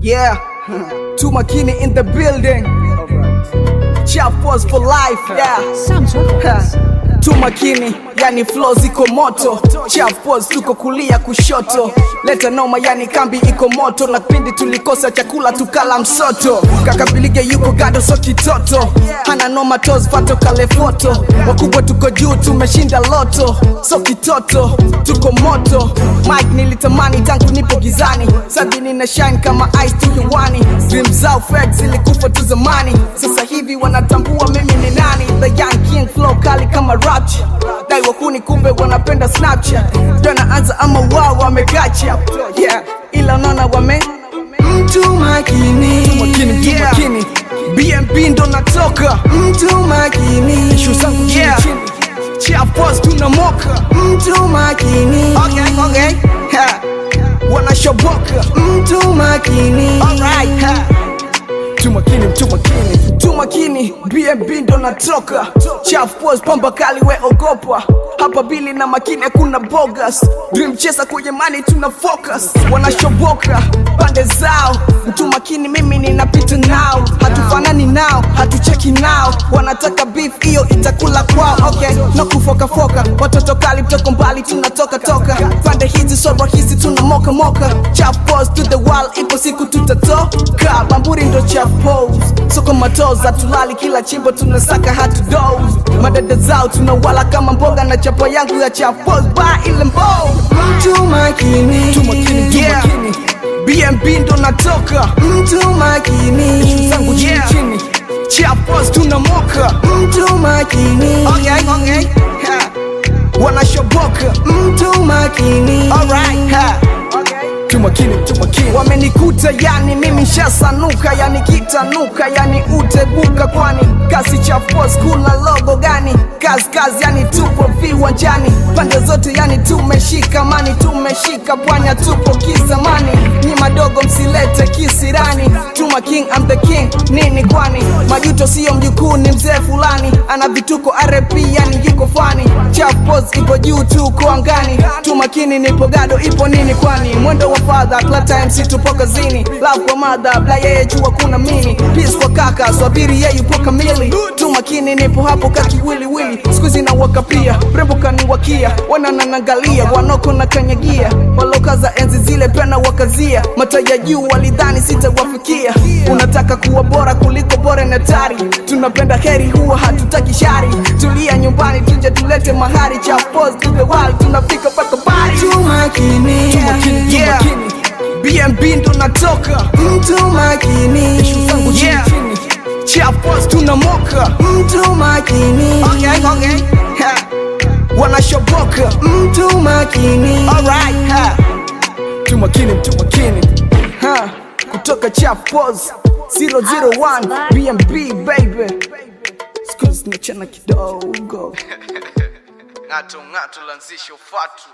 Yeah, Too Makini in the building. Chap Boss for life, yeah. Too Makini, yani flow ziko moto. Chap Boss tuko kulia kushoto. Leta noma yani kambi iko moto. Na kipindi tulikosa chakula tukala msoto. Kaka Bilige yuko gado so kitoto. Hana noma toes fato kale foto. Wakubwa tuko juu tumeshinda loto. So kitoto, tuko moto. Mike nilitamani tangu nipo gizani. Sadi nina shine kama ice to hewani. Dreams zao fake zilikufa tu zamani. Sasa hivi wanatambua mimi ni nani. The young king flow kali kama rapture. Dai wakuni kumbe wanapenda Snapchat. Jana anza ama wao wamekacha. Yeah, ila nona wame Too Makini, Too Makini BNB ndo natoka Too Makini, ishu zangu chini Chap Boss tunamoka Too Makini, okay wanashoboka Too Makini, alright Too Makini, Too Makini BNB ndo natoka Chap Boss pamba kali we ogopa. Hapa Billy na Makini kuna bogus. Dream chaser kwenye money tuna focus. Wanashoboka pande zao. Too Makini mimi ninapita nao. Hatufanani nao, hatucheki nao. Wanataka beef hiyo itakula kwao. Okay, na kufoka foka. Watoto kali mtoko mbali tunatoka toka. Pande hizi so rahisi tunamoka moka. Chap Boss to the wall ipo siku tutatoka. Bamburi ndo Chap Boss. Soko matoza tulali kila chimbo tunasaka hatu doze. Madada zao tunawala kama mboga na chapa yangu ya Chap Boss ba ile mbo. Too Makini, Too Makini BNB ndo natoka Too Makini, ishu zangu chini Chap Boss tunamoka Too Makini, okay wanashoboka Too Makini, alright Too Makini wamenikuta yani mimi shasanuka yani kitanuka yani utebuka kwani kasi Chap Boss kuna logo gani kazi yani tupo viwanjani pande zote yani tumeshika mani tumeshika pwanya tupo kizamani ni madogo msilete kisirani Too Makini I'm the king nini kwani majuto sio mjukuu ni mzee fulani ana vituko RP yani yuko fani Chap Boss ipo juu tuko angani Too Makini nipo gado ipo nini kwani mwendo wa father kila time si tupo kazini love kwa mother bla yeye jua kuna mini peace kwa kaka swabiri yeye yupo kamili Too Makini nipo hapo kaki wili wili sikuzi na waka pia rembo kaniwakia wananangalia wanoko na kanyagia walokaza enzi zile pena wakazia mataya juu walidhani sitawafikia unataka kuwa bora kuliko bora na tari tunapenda heri huwa hatutaki shari tulia nyumbani tuje tulete mahari Chap Boss to the world tunafika paka bari Too Makini, BNB ndo natoka Too Makini, ishu zangu chini Chap Boss tunamoka Too Makini, okay wanashoboka Too Makini, alright Too Makini kutoka Chap Boss 001 BNB baby sikuzi nichana kidogo Ngato lanzisho fatu